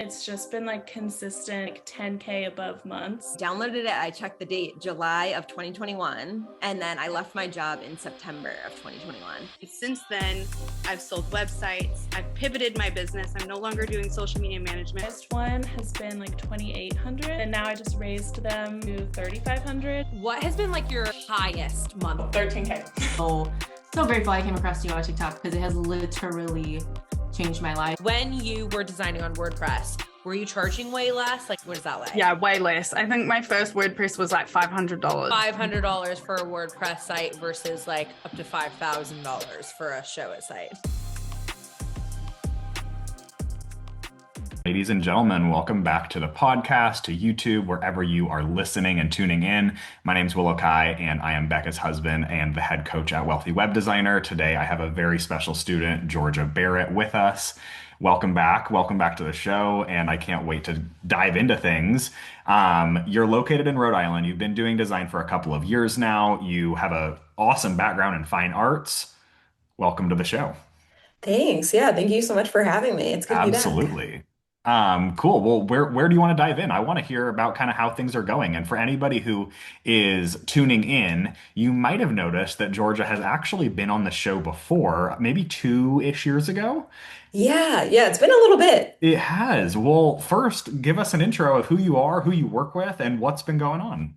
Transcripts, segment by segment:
It's just been like consistent, like 10K above months. Downloaded it. I checked the date, July of 2021. And then I left my job in September of 2021. Since then, I've sold websites. I've pivoted my business. I'm no longer doing social media management. First one has been like 2,800, and now I just raised them to 3,500. What has been like your highest month? 13K. So grateful I came across you on TikTok because it has literally changed my life. When you were designing on WordPress, were you charging way less? Like, what is that like? Yeah, way less. I think my first WordPress was like $500. $500 for a WordPress site versus like up to $5,000 for a Showit site. Ladies and gentlemen, welcome back to the podcast, to YouTube, wherever you are listening and tuning in. My name is Willow Kai, and I am Becca's husband and the head coach at Wealthy Web Designer. Today, I have a very special student, Georgia Barrett, with us. Welcome back. Welcome back to the show, and I can't wait to dive into things. You're located in Rhode Island. You've been doing design for a couple of years now. You have an awesome background in fine arts. Welcome to the show. Thanks. Yeah, thank you so much for having me. It's good to be back. Absolutely. Cool. Well, where do you want to dive in? I want to hear about kind of how things are going. And for anybody who is tuning in, you might have noticed that Georgia has actually been on the show before, maybe 2-ish years ago. Yeah, it's been a little bit. It has. Well, first, give us an intro of who you are, who you work with, and what's been going on.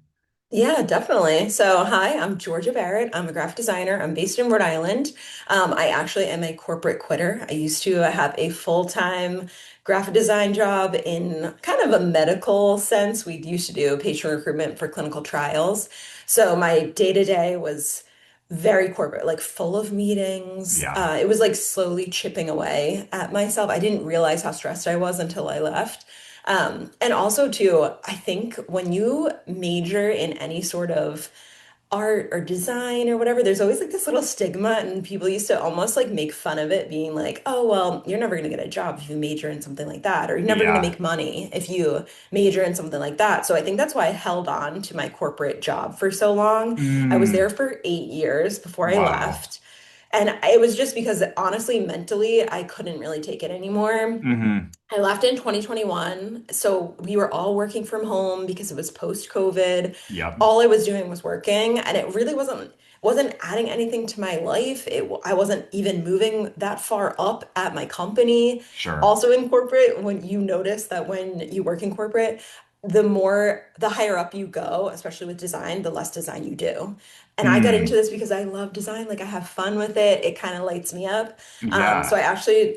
Yeah, definitely. So, hi, I'm Georgia Barrett. I'm a graphic designer. I'm based in Rhode Island. I actually am a corporate quitter. I used to have a full-time graphic design job in kind of a medical sense. We used to do patient recruitment for clinical trials. So my day-to-day was very corporate, like full of meetings. Yeah. It was like slowly chipping away at myself. I didn't realize how stressed I was until I left. And also too, I think when you major in any sort of art or design or whatever, there's always like this little stigma, and people used to almost like make fun of it, being like, oh, well, you're never going to get a job if you major in something like that, or you're never going to Yeah. make money if you major in something like that. So I think that's why I held on to my corporate job for so long. I was Mm, there for 8 years before I wow. left. And it was just because honestly, mentally, I couldn't really take it anymore. Hmm. I left in 2021. So we were all working from home because it was post-COVID. Yep. All I was doing was working, and it really wasn't adding anything to my life. I wasn't even moving that far up at my company. Sure. Also in corporate, when you notice that when you work in corporate, the higher up you go, especially with design, the less design you do. And I got into Mm, this because I love design. Like I have fun with it. It kind of lights me up. So yeah.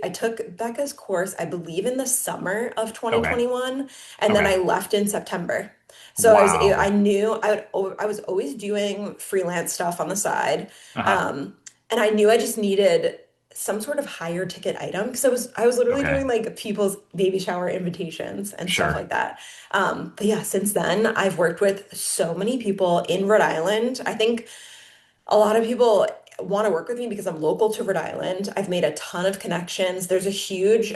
I took Becca's course, I believe in the summer of Okay. 2021, and then Okay. I left in September. So I Wow. knew I was always doing freelance stuff on the side. Uh-huh. Um, and I knew I just needed some sort of higher ticket item because I was literally Okay. doing like people's baby shower invitations and stuff Sure. like that. But yeah, since then I've worked with so many people in Rhode Island. I think a lot of people want to work with me because I'm local to Rhode Island. I've made a ton of connections. There's a huge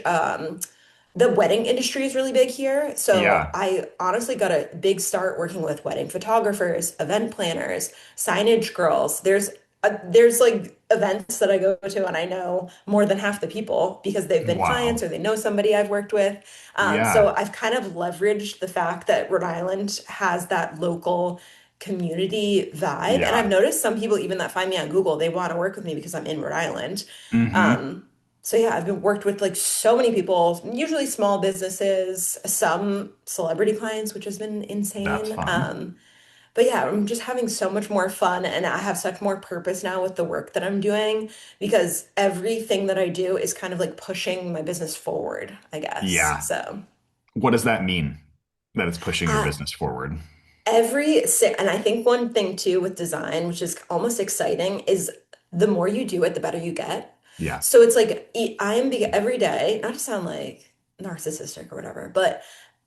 the wedding industry is really big here. So Yeah. I honestly got a big start working with wedding photographers, event planners, signage girls. There's like events that I go to, and I know more than half the people because they've been clients Wow. or they know somebody I've worked with. So Yeah. I've kind of leveraged the fact that Rhode Island has that local community vibe. And I've Yeah. noticed some people even that find me on Google, they want to work with me because I'm in Rhode Island. Hmm. Um, so yeah, I've been worked with like so many people, usually small businesses, some celebrity clients, which has been That's insane. fun. But yeah, I'm just having so much more fun, and I have such more purpose now with the work that I'm doing because everything that I do is kind of like pushing my business forward, I guess. Yeah. So What does that mean? That it's pushing your uh, business forward? and I think one thing too with design, which is almost exciting, is the more you do it, the better you get. Yeah. So it's like every day, not to sound like narcissistic or whatever, but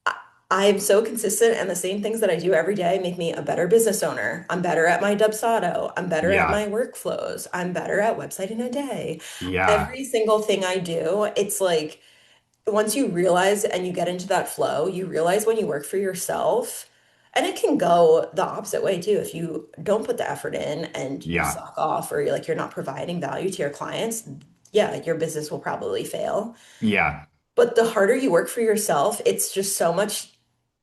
I, I'm so consistent, and the same things that I do every day make me a better business owner. I'm better at my Dubsado. I'm better at Yeah. my workflows. I'm better at website in a day. Yeah. Every single thing I do, it's like once you realize and you get into that flow, you realize when you work for yourself, and it can go the opposite way too. If you don't put the effort in and you Yeah. suck off, or you're not providing value to your clients, yeah, your business will probably fail. Yeah. But the harder you work for yourself, it's just so much,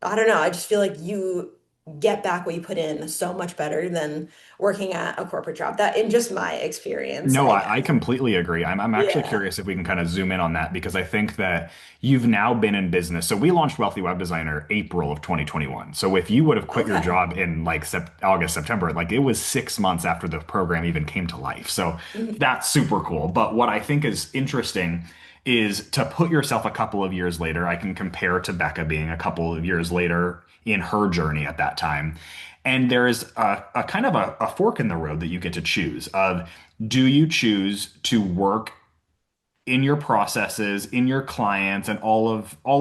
I don't know, I just feel like you get back what you put in so much better than working at a corporate job. That in just my experience, No, I I guess. completely agree. I'm actually Yeah. curious if we can kind of zoom in on that because I think that you've now been in business. So we launched Wealthy Web Designer April of 2021. So if you would have quit your Okay. job in like August, September, like it was 6 months after the program even came to life. So Mhm. that's super cool. But what I think is interesting is to put yourself a couple of years later. I can compare to Becca being a couple of years later in her journey at that time. And there is a kind of a fork in the road that you get to choose of do you choose to work in your processes, in your clients, and all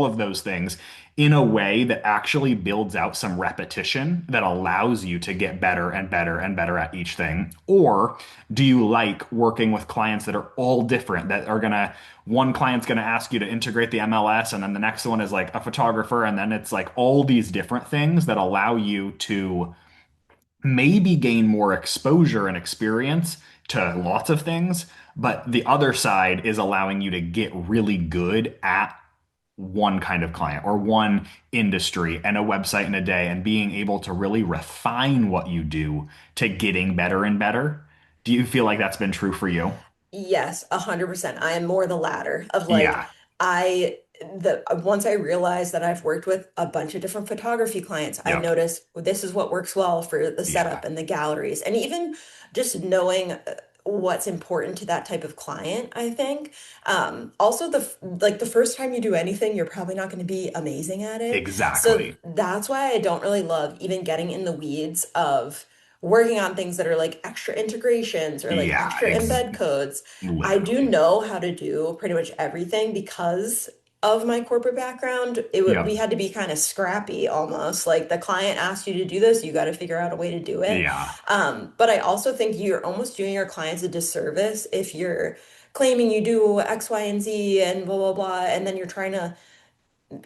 of those things in a way that actually builds out some repetition that allows you to get better and better and better at each thing? Or do you like working with clients that are all different, that are gonna, one client's gonna ask you to integrate the MLS, and then the next one is like a photographer, and then it's like all these different things that allow you to maybe gain more exposure and experience to lots of things, but the other side is allowing you to get really good at one kind of client or one industry and a website in a day and being able to really refine what you do to getting better and better. Do you feel like that's been true for you? Yes, 100%. I am more the latter of like Yeah. I the once I realized that I've worked with a bunch of different photography clients, I Yep. noticed this is what works well for the setup Yeah. and the galleries, and even just knowing what's important to that type of client, I think. Also like the first time you do anything, you're probably not going to be amazing at it. So Exactly. that's why I don't really love even getting in the weeds of working on things that are like extra integrations or like Yeah. extra embed codes. I do Literally. know how to do pretty much everything because of my corporate background. We Yep. had to be kind of scrappy almost. Like the client asked you to do this, you got to figure out a way to do it. Yeah. But I also think you're almost doing your clients a disservice if you're claiming you do X, Y, and Z and blah, blah, blah, and then you're trying to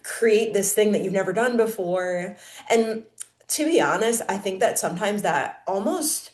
create this thing that you've never done before. And to be honest, I think that sometimes that almost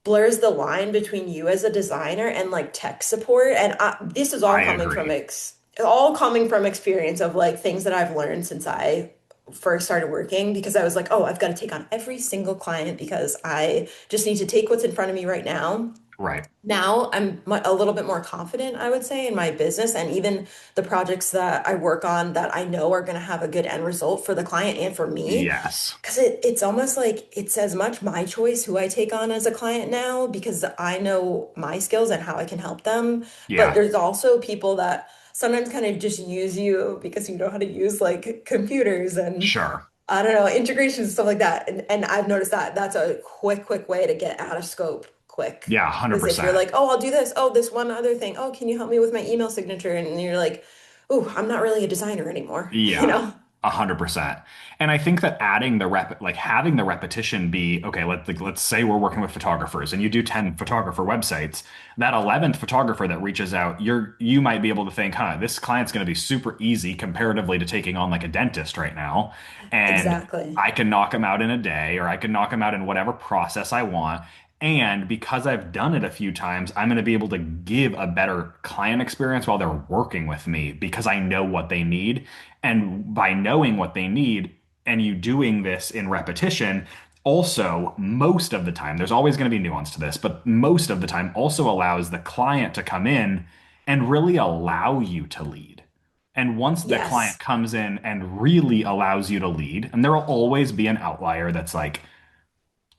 blurs the line between you as a designer and like tech support. And this is all I coming from agree. experience of like things that I've learned since I first started working because I was like, oh, I've got to take on every single client because I just need to take what's in front of me right now. Right. Now I'm a little bit more confident, I would say, in my business and even the projects that I work on that I know are going to have a good end result for the client and for me. Yes. Because it's almost like it's as much my choice who I take on as a client now because I know my skills and how I can help them. But Yeah. there's also people that sometimes kind of just use you because you know how to use like computers and Sure. I don't know, integrations and stuff like that. And I've noticed that that's a quick way to get out of scope quick. Yeah, Is if you're 100%. like, oh, I'll do this. Oh, this one other thing. Oh, can you help me with my email signature? And you're like, oh, I'm not really a designer anymore, you Yeah, know? 100%. And I think that adding the like having the repetition be, okay, let's say we're working with photographers and you do 10 photographer websites. That 11th photographer that reaches out, you might be able to think, huh, this client's going to be super easy comparatively to taking on like a dentist right now. And Exactly. I can knock them out in a day or I can knock them out in whatever process I want. And because I've done it a few times, I'm going to be able to give a better client experience while they're working with me because I know what they need. And by knowing what they need and you doing this in repetition, also, most of the time, there's always going to be nuance to this, but most of the time also allows the client to come in and really allow you to lead. And once the client Yes. comes in and really allows you to lead, and there will always be an outlier that's like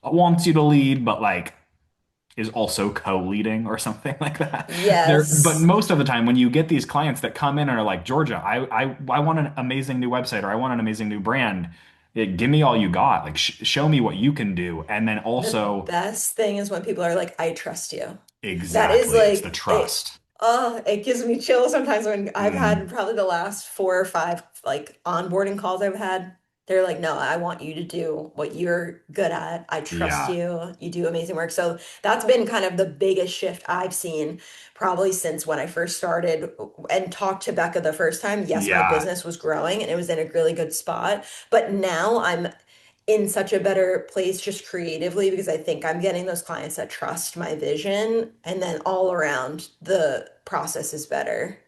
wants you to lead, but like is also co-leading or something like that. But Yes. most of the time, when you get these clients that come in and are like, Georgia, I want an amazing new website or I want an amazing new brand. Give me all you got. Like, show me what you can do. And then The also, best thing is when people are like, I trust you. That is exactly, it's the like it. trust. Oh, it gives me chills sometimes when I've had Mm, probably the last 4 or 5 like onboarding calls I've had. They're like, no, I want you to do what you're good at. I trust yeah, you. You do amazing work. So that's been kind of the biggest shift I've seen probably since when I first started and talked to Becca the first time. Yes, my yeah. business was growing and it was in a really good spot. But now I'm in such a better place just creatively because I think I'm getting those clients that trust my vision and then all around the process is better.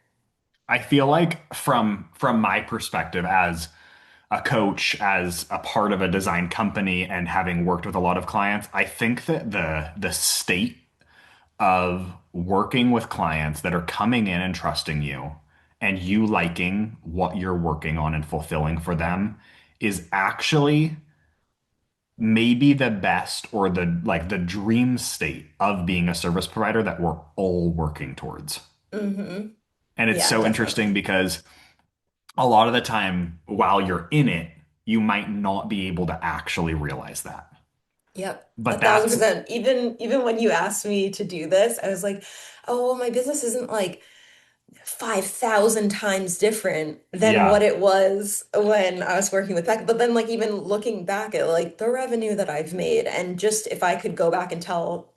I feel like from my perspective as a coach, as a part of a design company and having worked with a lot of clients, I think that the state of working with clients that are coming in and trusting you and you liking what you're working on and fulfilling for them is actually maybe the best or the like the dream state of being a service provider that we're all working towards. Hmm. And it's Yeah, so interesting definitely. because a lot of the time while you're in it, you might not be able to actually realize that. Yep. A But thousand that's, percent. Even when you asked me to do this, I was like, oh, well, my business isn't like 5,000 times different than what yeah, it was when I was working with Becca. But then like even looking back at like the revenue that I've made and just if I could go back and tell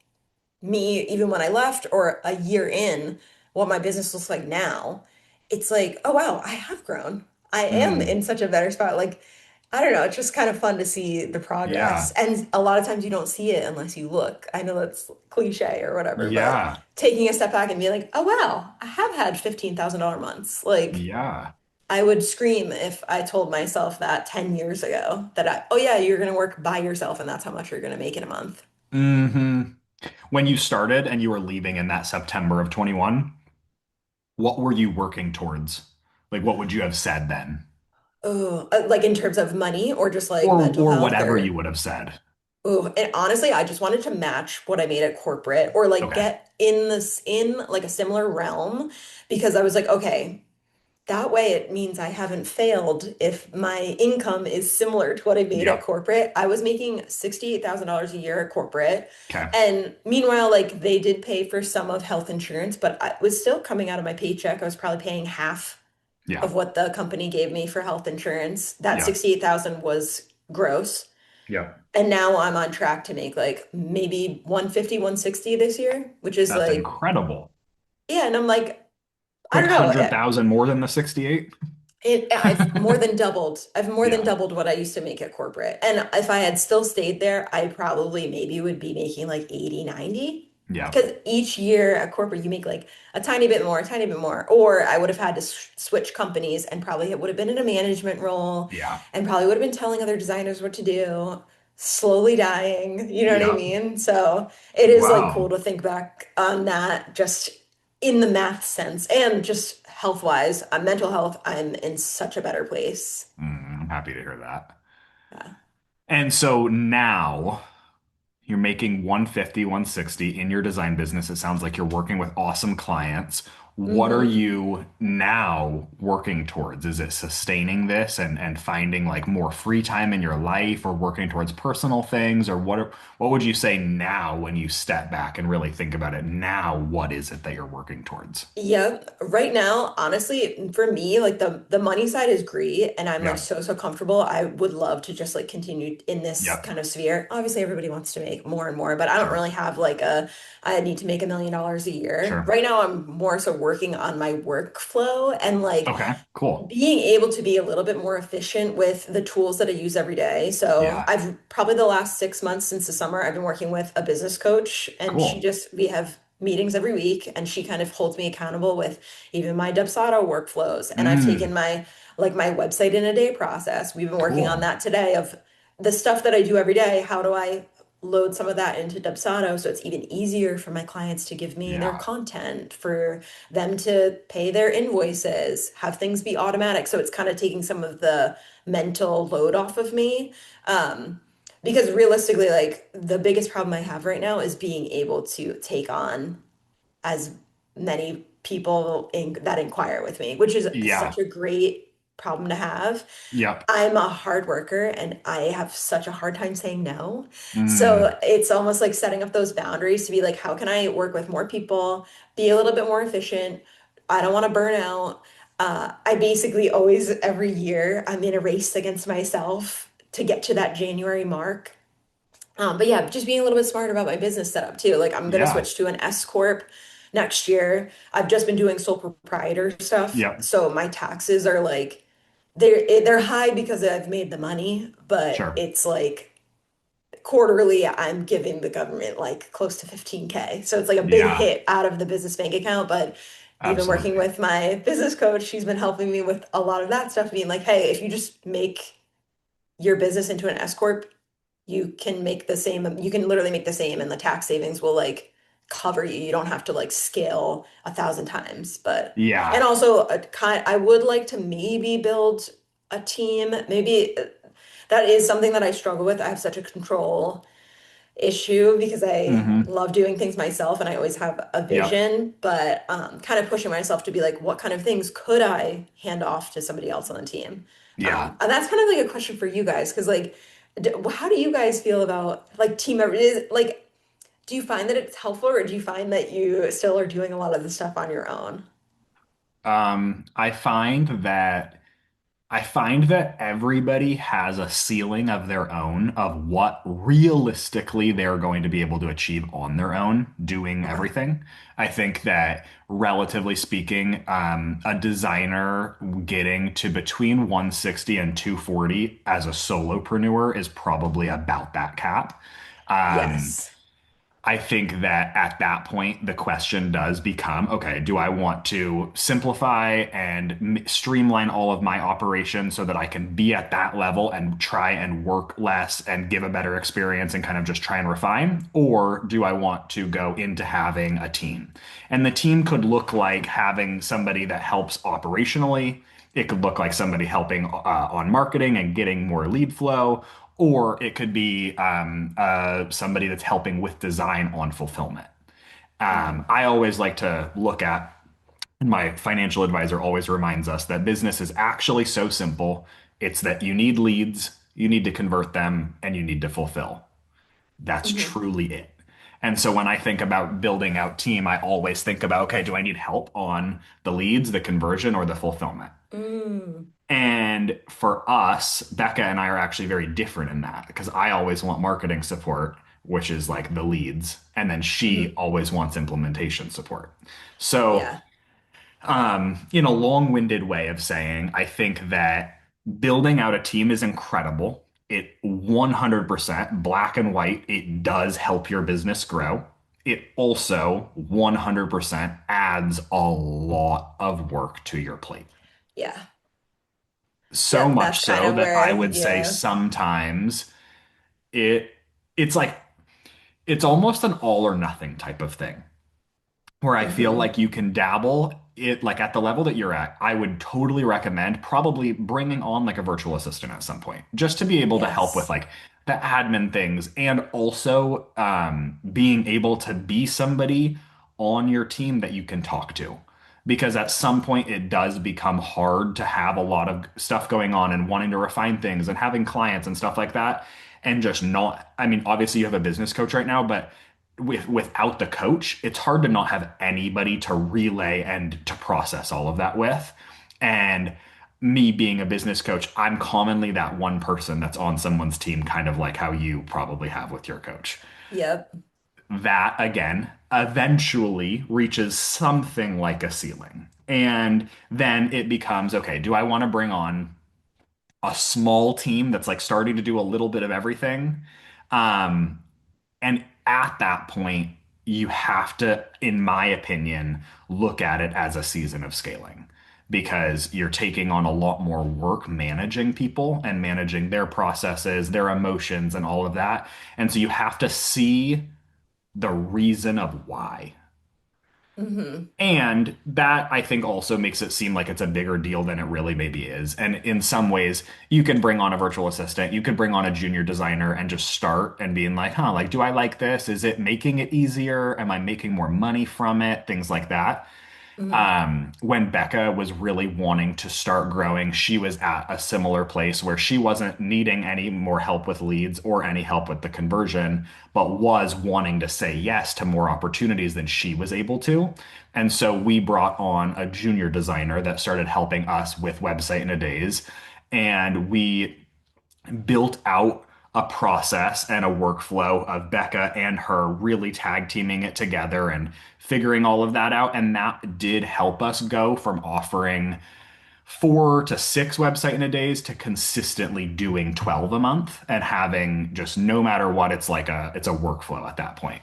me even when I left or a year in what my business looks like now, it's like, oh wow, I have grown. I am mm, in such a better spot. Like, I don't know, it's just kind of fun to see the progress. yeah, And a lot of times you don't see it unless you look. I know that's cliche or whatever, but yeah, taking a step back and being like, oh wow, I have had $15,000 months. Like, yeah. I would scream if I told myself that 10 years ago that oh yeah, you're gonna work by yourself and that's how much you're gonna make in a month. hmm When you started and you were leaving in that September of 21, what were you working towards? Like, what would you have said then? Oh, like in terms of money or just like mental Or health whatever you or would have said. oh, and honestly, I just wanted to match what I made at corporate or like Okay. get in this in like a similar realm because I was like, okay, that way it means I haven't failed if my income is similar to what I made at Yep. corporate. I was making $68,000 a year at corporate. Okay. And meanwhile, like they did pay for some of health insurance, but I was still coming out of my paycheck. I was probably paying half Yeah. of what the company gave me for health insurance. That Yeah. 68,000 was gross. Yeah. And now I'm on track to make like maybe 150, 160 this year, which is That's like, incredible. yeah, and I'm like, I Like don't know. 100,000 more than the 68? I've more than doubled. I've more than Yeah. doubled what I used to make at corporate. And if I had still stayed there, I probably maybe would be making like 80, 90. Yeah. Because each year at corporate, you make like a tiny bit more, a tiny bit more. Or I would have had to switch companies and probably it would have been in a management role Yeah. and probably would have been telling other designers what to do, slowly dying. You know what I Yeah. mean? So it is like cool Wow. to think back on that just in the math sense and just health wise, mental health, I'm in such a better place. I'm happy to hear that. Yeah. And so now you're making 150, 160 in your design business. It sounds like you're working with awesome clients. What are Hmm. you now working towards? Is it sustaining this and finding like more free time in your life or working towards personal things? Or what would you say now when you step back and really think about it? Now, what is it that you're working towards? Yep. Right now, honestly, for me, like the money side is great and I'm like Yeah. so comfortable. I would love to just like continue in this Yep. kind of sphere. Obviously, everybody wants to make more and more, but I don't Sure. really have like a I need to make $1 million a year. Sure. Right now, I'm more so working on my workflow and like Okay. Cool. being able to be a little bit more efficient with the tools that I use every day. So Yeah. I've probably the last 6 months since the summer, I've been working with a business coach and Cool. we have meetings every week and she kind of holds me accountable with even my Dubsado workflows. And I've taken Mm, my website in a day process. We've been working on cool. that today of the stuff that I do every day. How do I load some of that into Dubsado so it's even easier for my clients to give me their Yeah. content, for them to pay their invoices, have things be automatic. So it's kind of taking some of the mental load off of me. Um, because realistically, like the biggest problem I have right now is being able to take on as many people that inquire with me, which is Yeah. such a great problem to have. Yep. I'm a hard worker and I have such a hard time saying no. Mm, So it's almost like setting up those boundaries to be like, how can I work with more people, be a little bit more efficient? I don't want to burn out. I basically always, every year, I'm in a race against myself to get to that January mark. But yeah, just being a little bit smarter about my business setup too. Like I'm gonna yeah. switch to an S corp next year. I've just been doing sole proprietor stuff, Yep. so my taxes are like they're high because I've made the money, but Sure. it's like quarterly I'm giving the government like close to 15K. So it's like a big Yeah. hit out of the business bank account, but even working Absolutely. with my business coach, she's been helping me with a lot of that stuff, being like, hey, if you just make your business into an S corp, you can make the same, you can literally make the same, and the tax savings will like cover you. You don't have to like scale 1,000 times. But and Yeah. also I would like to maybe build a team. Maybe that is something that I struggle with. I have such a control issue because I Hmm. love doing things myself and I always have a Yep. vision, but kind of pushing myself to be like, what kind of things could I hand off to somebody else on the team? Yeah. And that's kind of like a question for you guys, because like, how do you guys feel about like team members? Like, do you find that it's helpful, or do you find that you still are doing a lot of the stuff on your own? I find that everybody has a ceiling of their own of what realistically they're going to be able to achieve on their own doing Okay. everything. I think that relatively speaking, a designer getting to between 160 and 240 as a solopreneur is probably about that cap. Um, Yes. I think that at that point, the question does become, okay, do I want to simplify and streamline all of my operations so that I can be at that level and try and work less and give a better experience and kind of just try and refine? Or do I want to go into having a team? And the team could look like having somebody that helps operationally. It could look like somebody helping on marketing and getting more lead flow, or it could be somebody that's helping with design on fulfillment. Mhm. I always like to look at, my financial advisor always reminds us that business is actually so simple. It's that you need leads, you need to convert them, and you need to fulfill. That's Mhm. truly it. And so when I think about building out team, I always think about, okay, do I need help on the leads, the conversion, or the fulfillment? Mm. And for us, Becca and I are actually very different in that because I always want marketing support, which is like the leads, and then she Mhm. always wants implementation support. So, Yeah. in a long-winded way of saying, I think that building out a team is incredible. It 100% black and white, it does help your business grow. It also 100% adds a lot of work to your plate. Yeah. So Yep. much That's kind so of that I where, would say yeah. sometimes it it's like it's almost an all or nothing type of thing where I feel Hmm. like you can dabble it like at the level that you're at. I would totally recommend probably bringing on like a virtual assistant at some point just to be able to help with Yes. like the admin things and also being able to be somebody on your team that you can talk to. Because at some point it does become hard to have a lot of stuff going on and wanting to refine things and having clients and stuff like that and just not, I mean, obviously you have a business coach right now, but without the coach, it's hard to not have anybody to relay and to process all of that with. And me being a business coach, I'm commonly that one person that's on someone's team, kind of like how you probably have with your coach. Yep. That again eventually reaches something like a ceiling. And then it becomes okay, do I want to bring on a small team that's like starting to do a little bit of everything? Um, and at that point, you have to, in my opinion, look at it as a season of scaling because you're taking on a lot more work managing people and managing their processes, their emotions, and all of that. And so you have to see the reason of why. Hmm. And that I think also makes it seem like it's a bigger deal than it really maybe is. And in some ways, you can bring on a virtual assistant, you could bring on a junior designer and just start and being like, huh, like, do I like this? Is it making it easier? Am I making more money from it? Things like that. Hmm. When Becca was really wanting to start growing, she was at a similar place where she wasn't needing any more help with leads or any help with the conversion, but was wanting to say yes to more opportunities than she was able to. And so we brought on a junior designer that started helping us with website in a days. And we built out a process and a workflow of Becca and her really tag teaming it together and figuring all of that out. And that did help us go from offering 4 to 6 website in a days to consistently doing 12 a month and having just no matter what, it's a workflow at that point.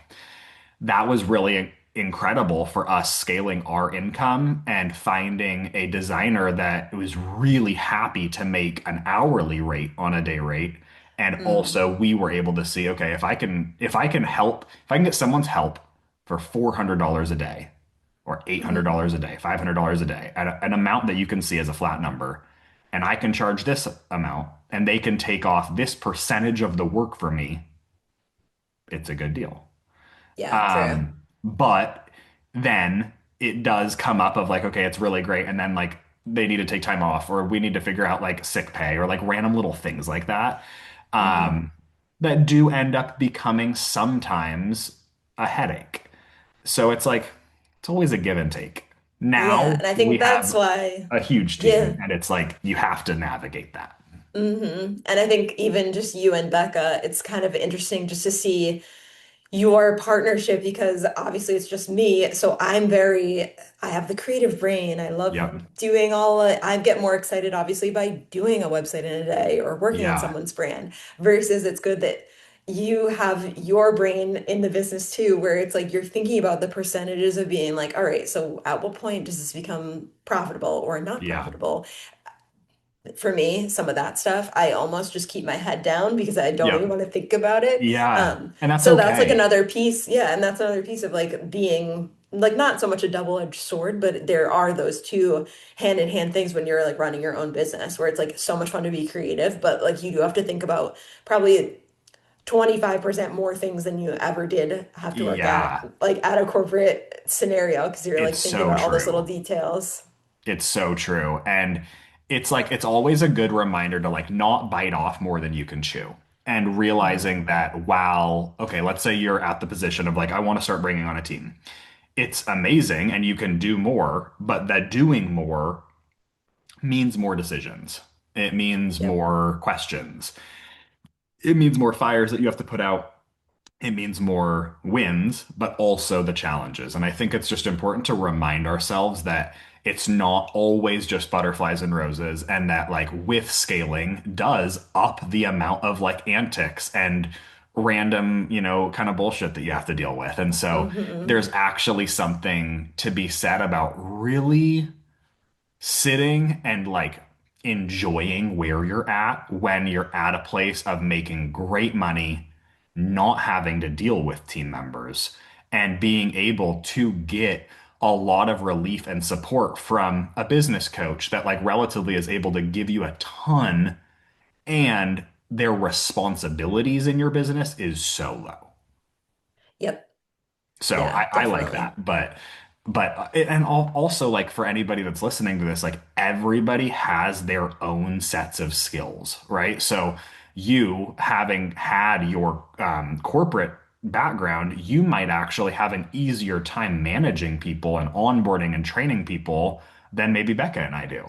That was really incredible for us scaling our income and finding a designer that was really happy to make an hourly rate on a day rate. And also Mm, we were able to see, okay, if I can get someone's help for $400 a day or $800 a mhm. day, $500 a day, at an amount that you can see as a flat number, and I can charge this amount and they can take off this percentage of the work for me, it's a good deal. Yeah, true. But then it does come up of like, okay, it's really great. And then like they need to take time off, or we need to figure out like sick pay or like random little things like that. Hmm. Um, that do end up becoming sometimes a headache. So it's like, it's always a give and take. Yeah, Now and I we think that's have why, a huge team, yeah. and it's like you have to navigate that. And I think even just you and Becca, it's kind of interesting just to see your partnership because obviously it's just me. So I have the creative brain. I love Yep. doing I get more excited obviously by doing a website in a day or working on Yeah. someone's brand versus it's good that you have your brain in the business too, where it's like you're thinking about the percentages of being like, all right, so at what point does this become profitable or not Yeah. profitable? For me, some of that stuff, I almost just keep my head down because I don't even Yep. want to think about it. Yeah. And that's So that's like okay. another piece, yeah, and that's another piece of like being like not so much a double-edged sword, but there are those two hand-in-hand things when you're like running your own business where it's like so much fun to be creative, but like you do have to think about probably 25% more things than you ever did have to work at Yeah. like at a corporate scenario because you're It's like thinking so about all those little true. details. It's so true. And it's like, it's always a good reminder to like not bite off more than you can chew. And realizing Mhm. that while, okay, let's say you're at the position of like, I want to start bringing on a team. It's amazing and you can do more, but that doing more means more decisions. It means Yep. more questions. It means more fires that you have to put out. It means more wins, but also the challenges. And I think it's just important to remind ourselves that it's not always just butterflies and roses, and that like with scaling does up the amount of like antics and random, kind of bullshit that you have to deal with. And so Hmm. there's actually something to be said about really sitting and like enjoying where you're at when you're at a place of making great money, not having to deal with team members, and being able to get a lot of relief and support from a business coach that like relatively is able to give you a ton, and their responsibilities in your business is so low. Yep. So Yeah, I like definitely. that, but and also like for anybody that's listening to this, like everybody has their own sets of skills, right? So you having had your corporate background, you might actually have an easier time managing people and onboarding and training people than maybe Becca and I do.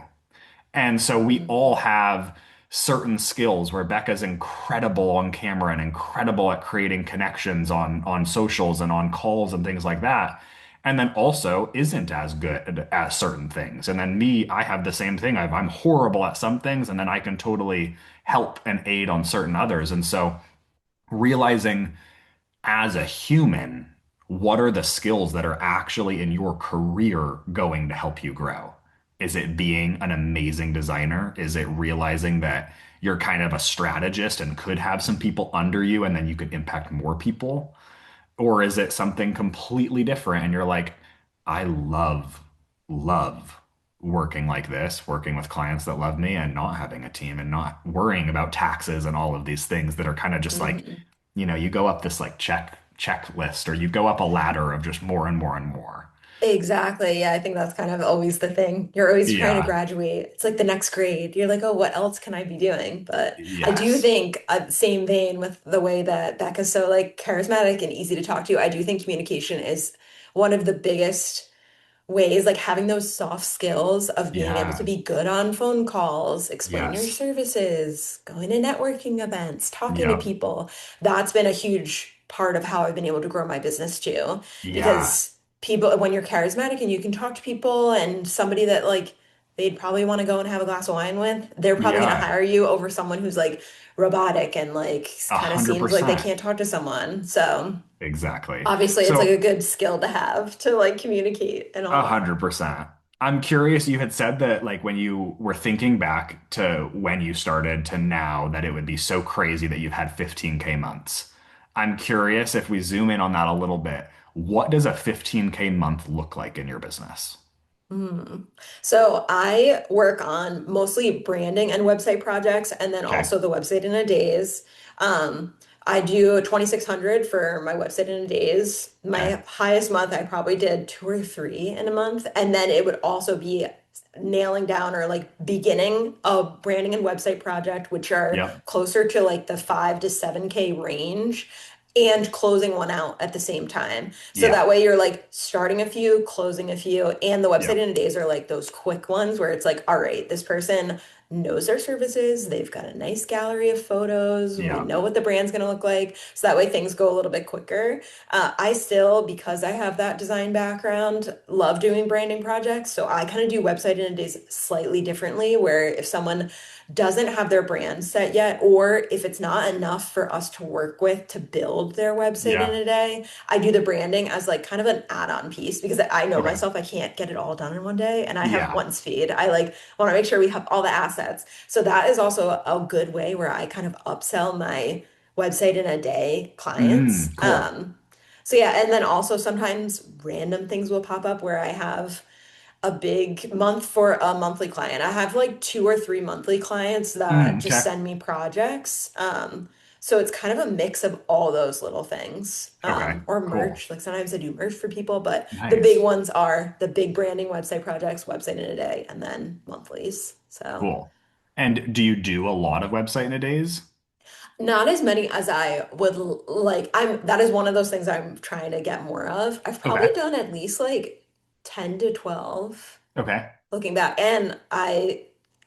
And so we all Mhm. have certain skills where Becca's incredible on camera and incredible at creating connections on socials and on calls and things like that. And then also isn't as good at certain things. And then me, I have the same thing. I'm horrible at some things, and then I can totally help and aid on certain others. And so realizing as a human, what are the skills that are actually in your career going to help you grow? Is it being an amazing designer? Is it realizing that you're kind of a strategist and could have some people under you and then you could impact more people? Or is it something completely different and you're like, I love working like this, working with clients that love me and not having a team and not worrying about taxes and all of these things that are kind of just like, Mhm. you go up this like checklist or you go up a ladder of just more and more and more. Exactly. Yeah, I think that's kind of always the thing. You're always trying to Yeah. graduate. It's like the next grade. You're like, oh, what else can I be doing? But I do Yes. think, same vein with the way that Becca's so like charismatic and easy to talk to, I do think communication is one of the biggest ways, like having those soft skills of being able to Yeah. be good on phone calls, explain your Yes. services, going to networking events, talking to Yep. people. That's been a huge part of how I've been able to grow my business too. Yeah. Because people, when you're charismatic and you can talk to people and somebody that like they'd probably want to go and have a glass of wine with, they're probably going to Yeah. hire you over someone who's like robotic and like A kind of hundred seems like they percent. can't talk to someone. So. Exactly. Obviously, it's like a So good skill to have to like communicate and all that. 100%. I'm curious, you had said that like when you were thinking back to when you started to now that it would be so crazy that you've had 15K months. I'm curious if we zoom in on that a little bit. What does a 15K month look like in your business? Hmm. So I work on mostly branding and website projects, and then Okay. also the website in a days. Um, I do 2,600 for my website in a days. Okay. My highest month, I probably did two or three in a month, and then it would also be nailing down or like beginning a branding and website project, which are Yep. closer to like the 5 to 7K range. And closing one out at the same time. So Yeah. that way you're like starting a few, closing a few, and the website Yep. in a days are like those quick ones where it's like, all right, this person knows their services, they've got a nice gallery of photos, we Yeah. know what the brand's gonna look like. So that way things go a little bit quicker. I still, because I have that design background, love doing branding projects. So I kind of do website in a days slightly differently, where if someone doesn't have their brand set yet, or if it's not enough for us to work with to build their website in Yeah. a day, I do the branding as like kind of an add-on piece because I know Okay. myself, I can't get it all done in one day and I have Yeah. one speed. I like want to make sure we have all the assets. So that is also a good way where I kind of upsell my website in a day clients. Cool. So yeah, and then also sometimes random things will pop up where I have a big month for a monthly client. I have like two or three monthly clients that just Okay. send me projects. So it's kind of a mix of all those little things. Okay. Or Cool. merch. Like sometimes I do merch for people, but the big Nice. ones are the big branding website projects, website in a day, and then monthlies. So Cool. And do you do a lot of website in a days? not as many as I would like. That is one of those things I'm trying to get more of. I've probably Okay. done at least like 10 to 12 Okay. looking back. And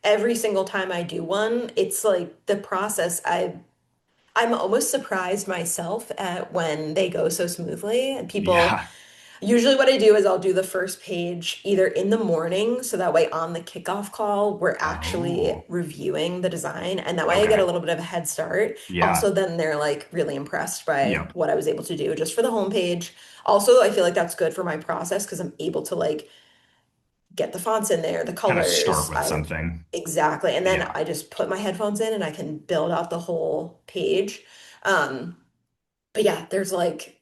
every single time I do one, it's like the process. I'm almost surprised myself at when they go so smoothly. And people, Yeah. usually what I do is I'll do the first page either in the morning, so that way on the kickoff call, we're actually Oh, reviewing the design. And that way I get a okay. little bit of a head start. Also, Yeah. then they're like really impressed by Yep. what I was able to do just for the homepage. Also, I feel like that's good for my process because I'm able to like get the fonts in there, the Kind of start colors. with I something. exactly. And then Yeah. I just put my headphones in and I can build out the whole page. Um, but yeah, there's like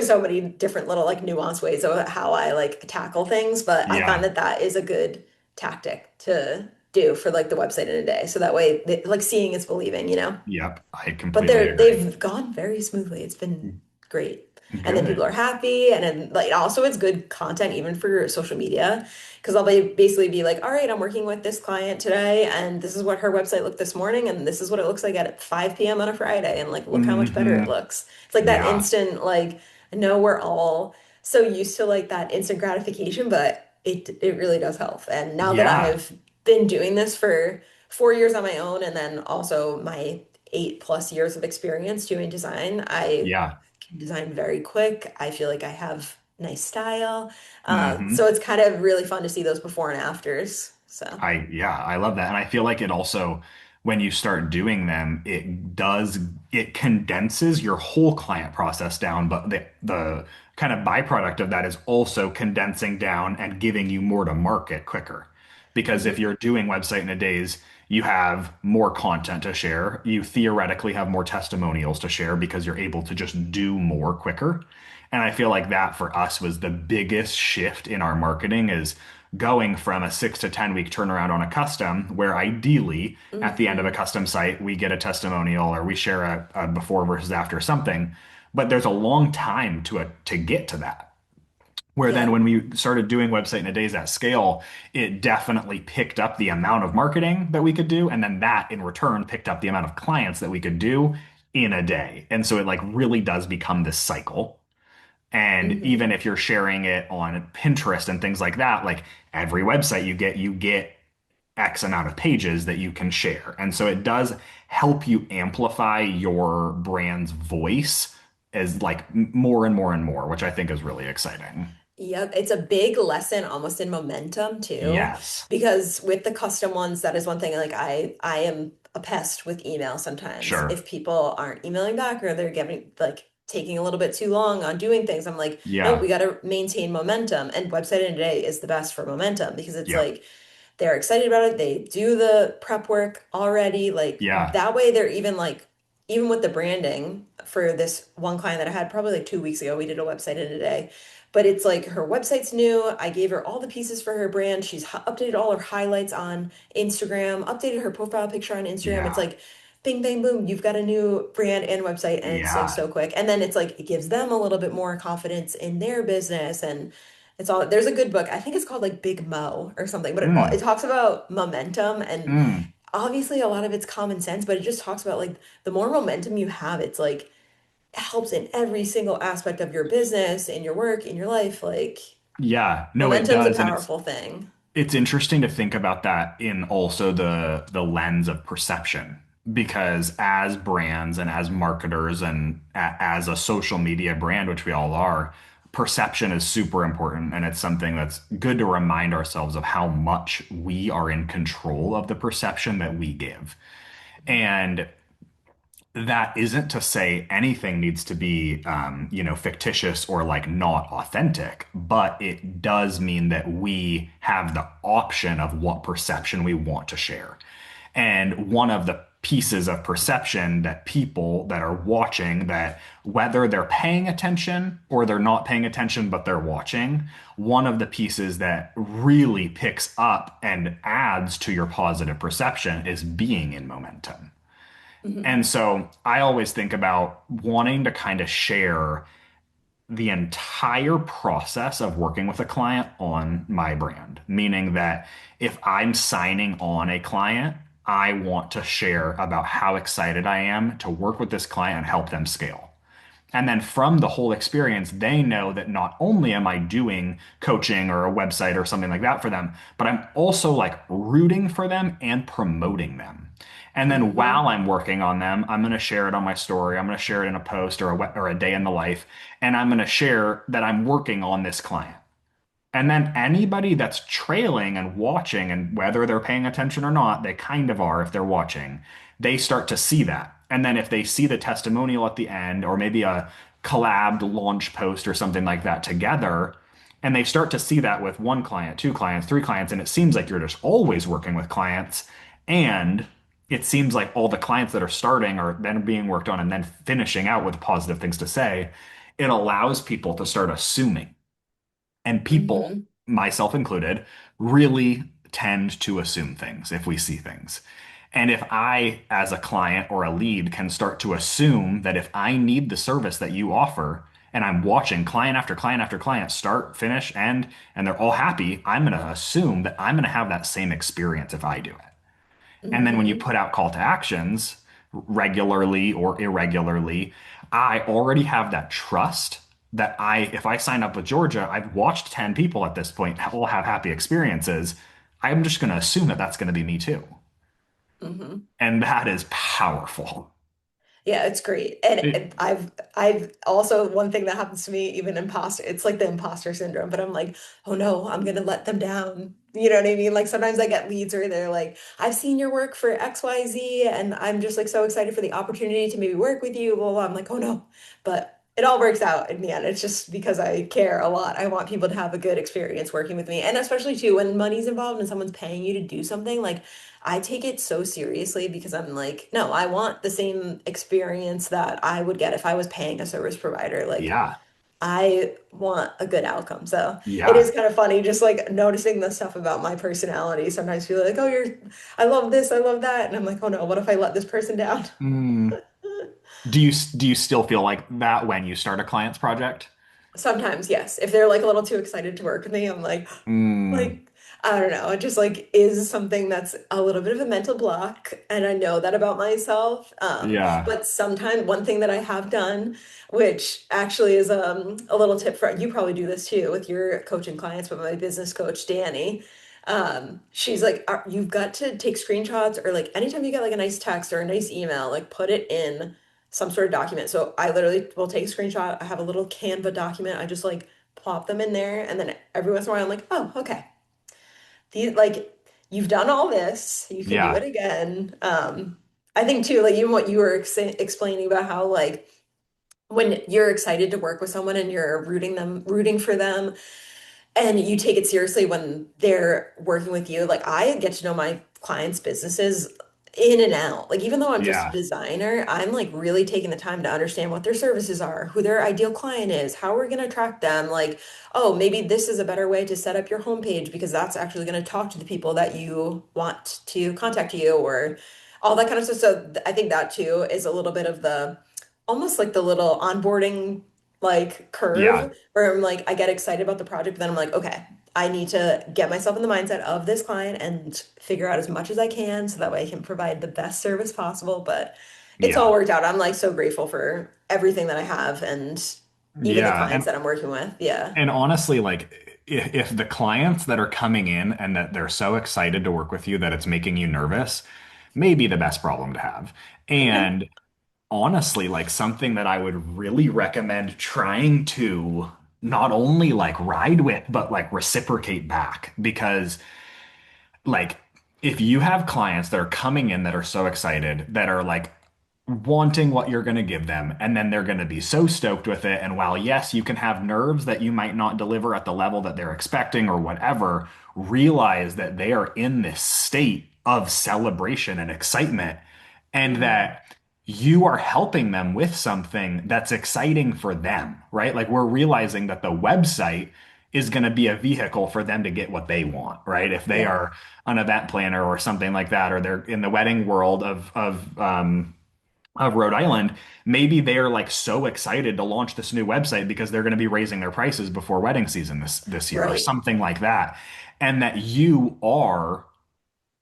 so many different little like nuanced ways of how I like tackle things, but I find Yeah. that that is a good tactic to do for like the website in a day. So that way, like seeing is believing, you know? Yep. I But completely agree. they've gone very smoothly. It's been great. And then people are Good. happy. And then like also it's good content even for social media. Because I'll basically be like, all right, I'm working with this client today, and this is what her website looked this morning, and this is what it looks like at 5 p.m. on a Friday, and like look how much better it Hmm. looks. It's like that Yeah. instant, like I know we're all so used to like that instant gratification, but it really does help. And now that Yeah. I've been doing this for 4 years on my own, and then also my 8+ years of experience doing design, I Yeah. can design very quick. I feel like I have nice style. So Hmm. it's kind of really fun to see those before and afters. So, Yeah, I love that. And I feel like it also, when you start doing them, it condenses your whole client process down. But the kind of byproduct of that is also condensing down and giving you more to market quicker. Because if mhm, you're doing website in a days, you have more content to share. You theoretically have more testimonials to share because you're able to just do more quicker. And I feel like that for us was the biggest shift in our marketing is going from a 6 to 10 week turnaround on a custom, where ideally at the end of a mhm, custom site, we get a testimonial or we share a before versus after something. But there's a long time to get to that. Where then yep, when we started doing website in a days at scale, it definitely picked up the amount of marketing that we could do. And then that in return picked up the amount of clients that we could do in a day. And so it like really does become this cycle. And mhm. even if you're sharing it on Pinterest and things like that, like every website you get X amount of pages that you can share. And so it does help you amplify your brand's voice as like more and more and more, which I think is really exciting. Yep, it's a big lesson almost in momentum too, Yes, because with the custom ones, that is one thing like I am a pest with email sometimes. sure. If people aren't emailing back or they're giving like taking a little bit too long on doing things. I'm like, nope, Yeah. we got to maintain momentum. And Website in a Day is the best for momentum because it's Yeah. like they're excited about it. They do the prep work already. Like Yeah. that way, they're even like, even with the branding for this one client that I had probably like 2 weeks ago, we did a website in a day. But it's like her website's new. I gave her all the pieces for her brand. She's updated all her highlights on Instagram, updated her profile picture on Instagram. It's Yeah. like, bing, bang, boom, you've got a new brand and website, and it's like Yeah. so quick. And then it's like, it gives them a little bit more confidence in their business. And it's all, there's a good book. I think it's called like Big Mo or something, but it Mm. talks about momentum and Mm. obviously a lot of it's common sense, but it just talks about like the more momentum you have, it's like it helps in every single aspect of your business, in your work, in your life. Like Yeah. No, it momentum's a does. And it's powerful thing. It's interesting to think about that in also the lens of perception, because as brands and as marketers and as a social media brand, which we all are, perception is super important, and it's something that's good to remind ourselves of how much we are in control of the perception that we give. And that isn't to say anything needs to be, fictitious or like not authentic, but it does mean that we have the option of what perception we want to share. And one of the pieces of perception that people that are watching, that whether they're paying attention or they're not paying attention, but they're watching, one of the pieces that really picks up and adds to your positive perception is being in momentum. Mhm. And so I always think about wanting to kind of share the entire process of working with a client on my brand, meaning that if I'm signing on a client, I want to share about how excited I am to work with this client and help them scale. And then from the whole experience, they know that not only am I doing coaching or a website or something like that for them, but I'm also like rooting for them and promoting them. And then Mhm. while I'm working on them, I'm going to share it on my story. I'm going to share it in a post or a day in the life. And I'm going to share that I'm working on this client. And then anybody that's trailing and watching, and whether they're paying attention or not, they kind of are if they're watching, they start to see that. And then if they see the testimonial at the end, or maybe a collabed launch post or something like that together, and they start to see that with one client, two clients, three clients, and it seems like you're just always working with clients. And it seems like all the clients that are starting are then being worked on and then finishing out with positive things to say. It allows people to start assuming, and people, Mhm. myself included, really tend to assume things if we see things. And if I, as a client or a lead, can start to assume that if I need the service that you offer, and I'm watching client after client after client start, finish, end, and they're all happy, I'm going to assume that I'm going to have that same experience if I do it. And then when you Mhm. put out call to actions regularly or irregularly, I already have that trust that if I sign up with Georgia, I've watched 10 people at this point all have happy experiences. I'm just going to assume that that's going to be me too. Mhm. And that is powerful. Yeah, it's great. And It- I've also, one thing that happens to me, even imposter, it's like the imposter syndrome, but I'm like, oh no, I'm gonna let them down. You know what I mean? Like sometimes I get leads where they're like, I've seen your work for XYZ, and I'm just like so excited for the opportunity to maybe work with you, blah, blah. I'm like, oh no. But it all works out in the end. It's just because I care a lot. I want people to have a good experience working with me. And especially too, when money's involved and someone's paying you to do something, like I take it so seriously because I'm like, no, I want the same experience that I would get if I was paying a service provider. Like, yeah. I want a good outcome. So it is Yeah. kind of funny just like noticing the stuff about my personality. Sometimes people are like, oh, I love this, I love that. And I'm like, oh no, what if I let this person down? Mm. Do you still feel like that when you start a client's project? Sometimes, yes. If they're like a little too excited to work with me, I'm Mm. like, I don't know. It just like is something that's a little bit of a mental block, and I know that about myself. Yeah. But sometimes one thing that I have done, which actually is a little tip for you, probably do this too with your coaching clients, but my business coach, Danny, she's like, you've got to take screenshots or like anytime you get like a nice text or a nice email, like put it in some sort of document. So I literally will take a screenshot. I have a little Canva document. I just like plop them in there, and then every once in a while I'm like, oh, okay. Like you've done all this, you can do it Yeah. again. I think too, like even what you were explaining about how like when you're excited to work with someone and you're rooting for them, and you take it seriously when they're working with you. Like I get to know my clients' businesses in and out. Like even though I'm just a Yeah. designer, I'm like really taking the time to understand what their services are, who their ideal client is, how we're going to attract them. Like, oh, maybe this is a better way to set up your homepage because that's actually going to talk to the people that you want to contact you or all that kind of stuff. So I think that too is a little bit of the almost like the little onboarding like Yeah. curve where I'm like, I get excited about the project, but then I'm like, okay, I need to get myself in the mindset of this client and figure out as much as I can so that way I can provide the best service possible. But it's all Yeah. worked out. I'm like so grateful for everything that I have and even the Yeah. clients that I'm working with. Yeah. And honestly, like if the clients that are coming in and that they're so excited to work with you that it's making you nervous, may be the best problem to have. And honestly, like something that I would really recommend trying to not only like ride with, but like reciprocate back. Because like if you have clients that are coming in that are so excited, that are like wanting what you're going to give them, and then they're going to be so stoked with it. And while, yes, you can have nerves that you might not deliver at the level that they're expecting or whatever, realize that they are in this state of celebration and excitement, and Mhm. that you are helping them with something that's exciting for them, right? Like we're realizing that the website is going to be a vehicle for them to get what they want, right? If they Yeah. are an event planner or something like that, or they're in the wedding world of Rhode Island, maybe they're like so excited to launch this new website because they're going to be raising their prices before wedding season this year or Right. something like that. And that you are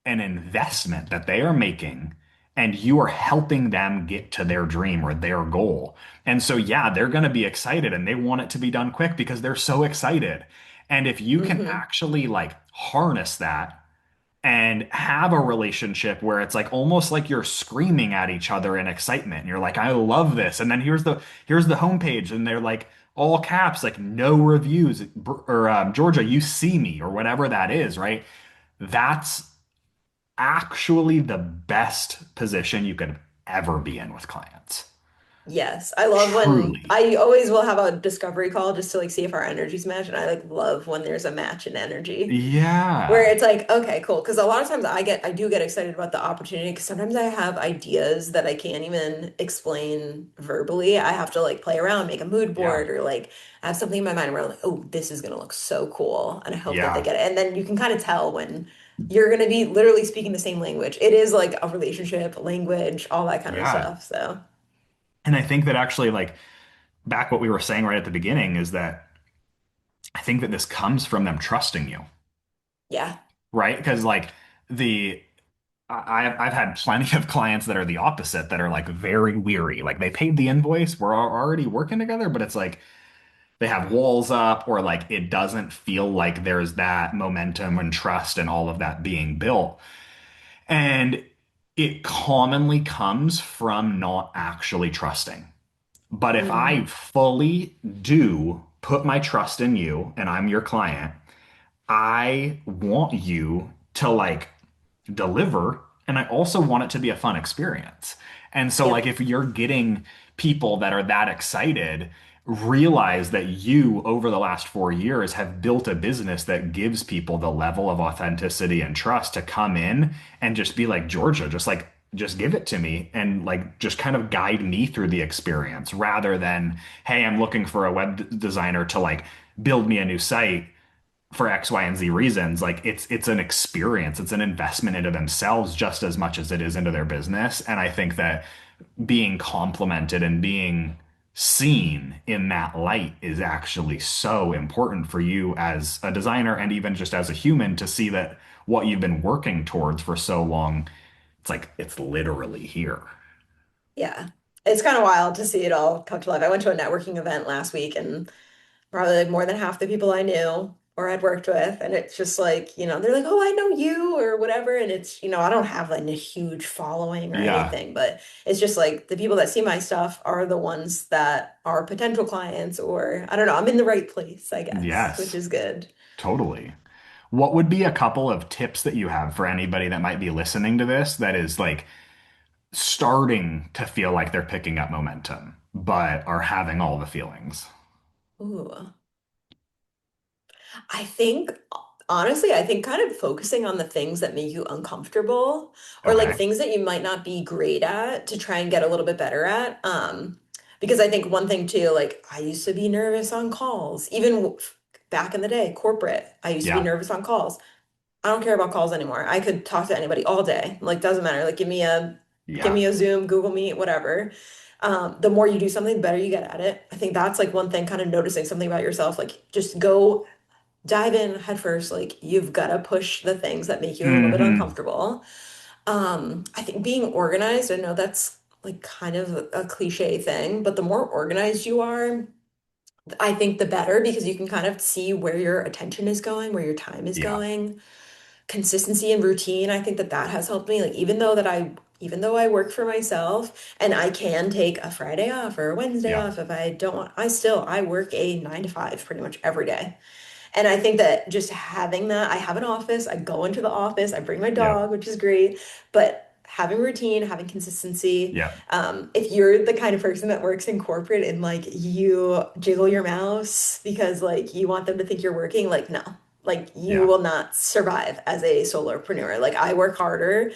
an investment that they are making and you are helping them get to their dream or their goal. And so, yeah, they're going to be excited and they want it to be done quick because they're so excited. And if you can Hmm. actually like harness that and have a relationship where it's like almost like you're screaming at each other in excitement. And you're like, I love this. And then here's the homepage, and they're like all caps, like no reviews or Georgia, you see me or whatever that is, right? That's actually the best position you could ever be in with clients. Yes, I love when Truly. I always will have a discovery call just to like see if our energies match, and I like love when there's a match in energy where Yeah. it's like, okay, cool. Because a lot of times I do get excited about the opportunity because sometimes I have ideas that I can't even explain verbally. I have to like play around, make a mood Yeah. board, or like I have something in my mind where I'm like, oh, this is gonna look so cool, and I hope that they Yeah. get it. And then you can kind of tell when you're gonna be literally speaking the same language. It is like a relationship, language, all that kind of Yeah. stuff. So And I think that actually, like, back what we were saying right at the beginning is that I think that this comes from them trusting you, yeah. right? Because like the I've had plenty of clients that are the opposite, that are like very weary. Like they paid the invoice, we're already working together, but it's like they have walls up, or like it doesn't feel like there's that momentum and trust and all of that being built. And it commonly comes from not actually trusting. But if I Hmm. fully do put my trust in you and I'm your client, I want you to like deliver, and I also want it to be a fun experience. And so like Yep. if you're getting people that are that excited, realize that you over the last 4 years have built a business that gives people the level of authenticity and trust to come in and just be like, Georgia, just give it to me and like just kind of guide me through the experience, rather than, hey, I'm looking for a designer to like build me a new site for X, Y, and Z reasons. Like it's an experience, it's an investment into themselves just as much as it is into their business. And I think that being complimented and being seen in that light is actually so important for you as a designer and even just as a human, to see that what you've been working towards for so long, it's like it's literally here. Yeah. It's kind of wild to see it all come to life. I went to a networking event last week and probably like more than half the people I knew or had worked with. And it's just like, they're like, oh, I know you or whatever. And it's, I don't have like a huge following or Yeah. anything, but it's just like the people that see my stuff are the ones that are potential clients, or I don't know, I'm in the right place, I guess, which Yes, is good. totally. What would be a couple of tips that you have for anybody that might be listening to this that is like starting to feel like they're picking up momentum, but are having all the feelings. Ooh. I think, honestly, I think kind of focusing on the things that make you uncomfortable or like Okay. things that you might not be great at to try and get a little bit better at. Because I think one thing too, like I used to be nervous on calls, even back in the day, corporate, I used to be Yeah. nervous on calls. I don't care about calls anymore. I could talk to anybody all day. Like doesn't matter. Like give Yeah. me a Zoom, Google Meet, whatever. The more you do something, the better you get at it. I think that's like one thing, kind of noticing something about yourself. Like just go dive in head first. Like you've got to push the things that make you a little bit Hmm. uncomfortable. I think being organized, I know that's like kind of a cliche thing, but the more organized you are, I think the better because you can kind of see where your attention is going, where your time is Yeah. going. Consistency and routine, I think that that has helped me. Like even though I work for myself and I can take a Friday off or a Wednesday Yeah. off if I don't want, I work a 9 to 5 pretty much every day. And I think that just having that, I have an office, I go into the office, I bring my Yep. dog, which is great, but having routine, having consistency, Yep. if you're the kind of person that works in corporate and like you jiggle your mouse because like you want them to think you're working, like no, like you Yeah. will not survive as a solopreneur. Like I work harder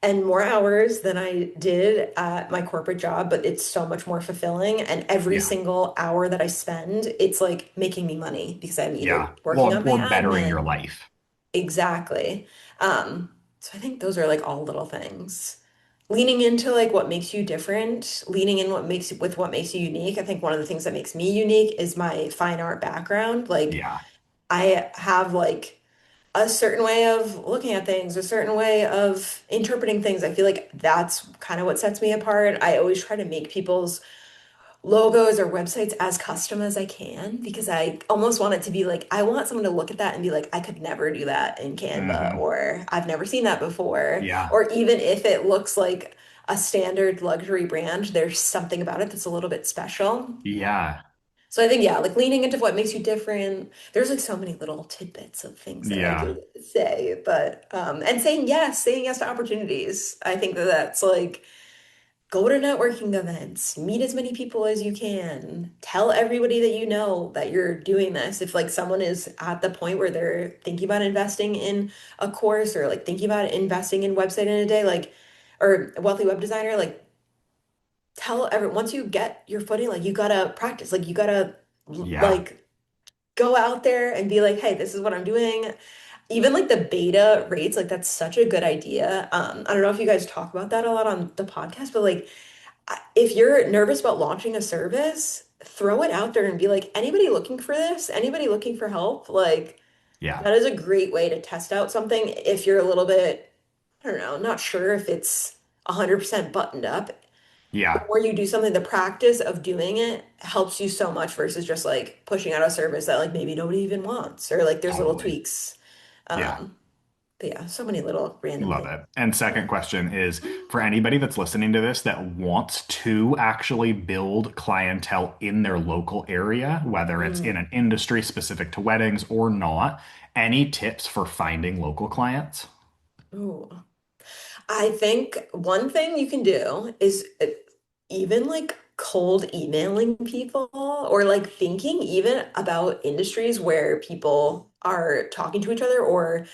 and more hours than I did at my corporate job, but it's so much more fulfilling. And every Yeah. single hour that I spend, it's like making me money because I'm either Yeah. working Well, on my or bettering your admin. life. Exactly. So I think those are like all little things. Leaning into like what makes you different, leaning in what makes you unique. I think one of the things that makes me unique is my fine art background. Like Yeah. I have like a certain way of looking at things, a certain way of interpreting things. I feel like that's kind of what sets me apart. I always try to make people's logos or websites as custom as I can because I almost want it to be like, I want someone to look at that and be like, I could never do that in Canva, Hmm. or I've never seen that before. Yeah. Or even if it looks like a standard luxury brand, there's something about it that's a little bit special. Yeah. So I think, yeah, like leaning into what makes you different. There's like so many little tidbits of things that I Yeah. could say, but and saying yes to opportunities. I think that that's like go to networking events, meet as many people as you can, tell everybody that you know that you're doing this. If like someone is at the point where they're thinking about investing in a course or like thinking about investing in website in a day, like or a wealthy web designer, like tell everyone once you get your footing, like you gotta practice, like you gotta Yeah. like go out there and be like, hey, this is what I'm doing. Even like the beta rates, like that's such a good idea. I don't know if you guys talk about that a lot on the podcast, but like if you're nervous about launching a service, throw it out there and be like, anybody looking for this? Anybody looking for help? Like Yeah. that is a great way to test out something if you're a little bit, I don't know, not sure if it's 100% buttoned up. The Yeah. more you do something, the practice of doing it helps you so much versus just like pushing out a service that like maybe nobody even wants or like there's little Totally. tweaks. Yeah. Um, but yeah, so many little random Love things. it. And second question is for anybody that's listening to this that wants to actually build clientele in their local area, whether it's in Mm. an industry specific to weddings or not, any tips for finding local clients? Ooh. I think one thing you can do is even like cold emailing people or like thinking even about industries where people are talking to each other or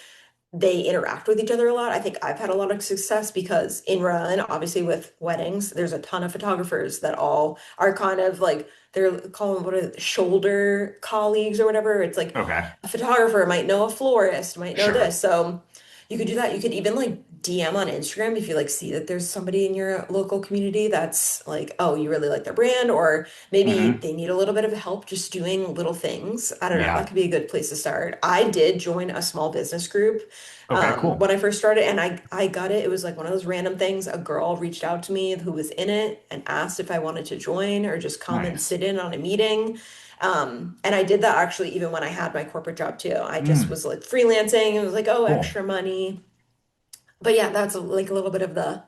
they interact with each other a lot. I think I've had a lot of success because in Rhode obviously with weddings, there's a ton of photographers that all are kind of like they're calling what are they, shoulder colleagues or whatever. It's like Okay. a photographer might know a florist, might know Sure. this. So you could do that. You could even like DM on Instagram if you like see that there's somebody in your local community that's like, oh, you really like their brand, or maybe Hmm. they need a little bit of help just doing little things. I don't know. That Yeah. could be a good place to start. I did join a small business group Okay, when cool. I first started, and I got it. It was like one of those random things. A girl reached out to me who was in it and asked if I wanted to join or just come and Nice. sit in on a meeting. And I did that actually even when I had my corporate job too. I just Mm, was like freelancing and was like, oh, cool. extra money. But yeah, that's like a little bit of the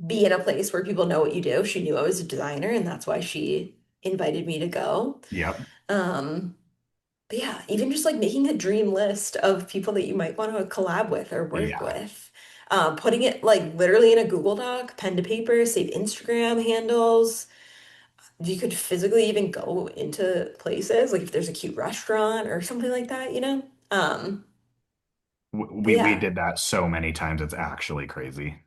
be in a place where people know what you do. She knew I was a designer, and that's why she invited me to go. Yep. Um, but yeah, even just like making a dream list of people that you might want to collab with or work Yeah. with. putting it like literally in a Google Doc, pen to paper, save Instagram handles. You could physically even go into places, like if there's a cute restaurant or something like that, you know? We Yeah. did that so many times. It's actually crazy.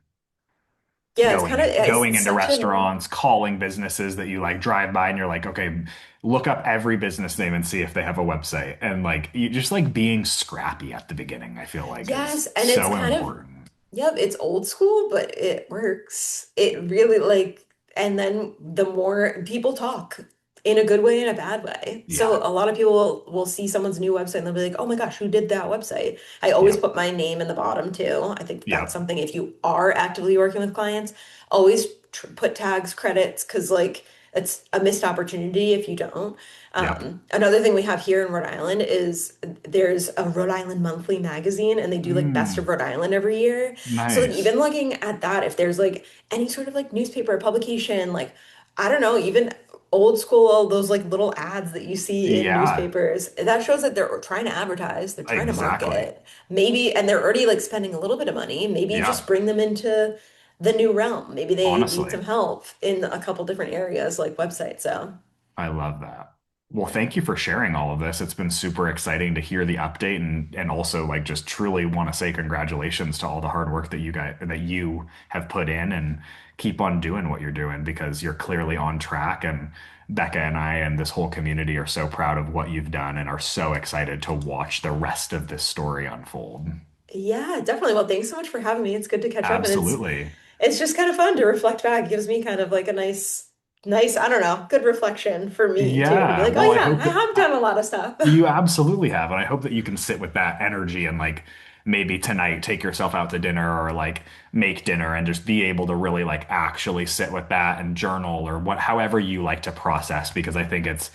Yeah, it's Going kind of in, going it's into such an restaurants, calling businesses that you like drive by and you're like, okay, look up every business name and see if they have a website. And like you just like being scrappy at the beginning, I feel like yes, is and it's so kind of important. yep, it's old school, but it works. It really like, and then the more people talk in a good way and a bad way. So Yeah. a lot of people will see someone's new website and they'll be like, "Oh my gosh, who did that website?" I always Yep. put my name in the bottom too. I think that's Yep. something if you are actively working with clients, always tr put tags, credits, because like it's a missed opportunity if you don't. Yep. Another thing we have here in Rhode Island is there's a Rhode Island monthly magazine and they do like Best of Mm, Rhode Island every year. So like nice. even looking at that, if there's like any sort of like newspaper or publication, like I don't know, even old school, those like little ads that you see in Yeah, newspapers, that shows that they're trying to advertise, they're trying to exactly. market. Maybe, and they're already like spending a little bit of money. Maybe just Yeah, bring them into the new realm. Maybe they need honestly. some help in a couple different areas like websites. So I love that. Well, thank you for sharing all of this. It's been super exciting to hear the update and also like just truly want to say congratulations to all the hard work that you have put in and keep on doing what you're doing because you're clearly on track and Becca and I and this whole community are so proud of what you've done and are so excited to watch the rest of this story unfold. yeah, definitely. Well, thanks so much for having me. It's good to catch up and Absolutely. it's just kind of fun to reflect back. It gives me kind of like a nice, I don't know, good reflection for me too, to be Yeah. like, oh Well, I yeah, hope I that have done a lot of stuff. you absolutely have. And I hope that you can sit with that energy and like maybe tonight take yourself out to dinner or like make dinner and just be able to really like actually sit with that and journal or what however you like to process because I think it's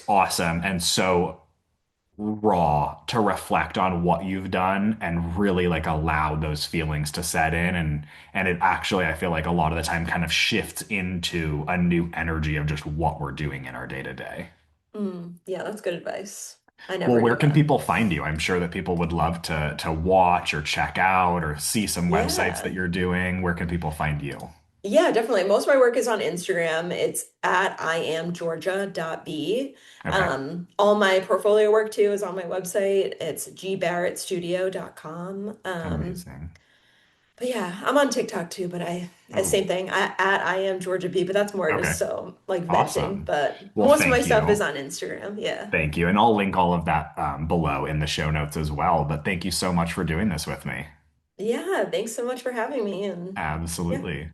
awesome and so raw to reflect on what you've done and really like allow those feelings to set in and it actually I feel like a lot of the time kind of shifts into a new energy of just what we're doing in our day to day. Yeah, that's good advice. I Well, never where do can that. people find you? I'm sure that people would love to watch or check out or see some websites that Yeah. you're doing. Where can people find you? Yeah, definitely. Most of my work is on Instagram. It's at iamgeorgia.b. Okay, All my portfolio work too is on my website. It's gbarrettstudio.com. amazing. But yeah, I'm on TikTok too, but Oh, same thing. I am Georgia B, but that's more okay, just so like venting. awesome. But Well, most of my thank stuff is you. on Instagram. Yeah. Thank you. And I'll link all of that below in the show notes as well. But thank you so much for doing this with me. Yeah, thanks so much for having me and yeah. Absolutely.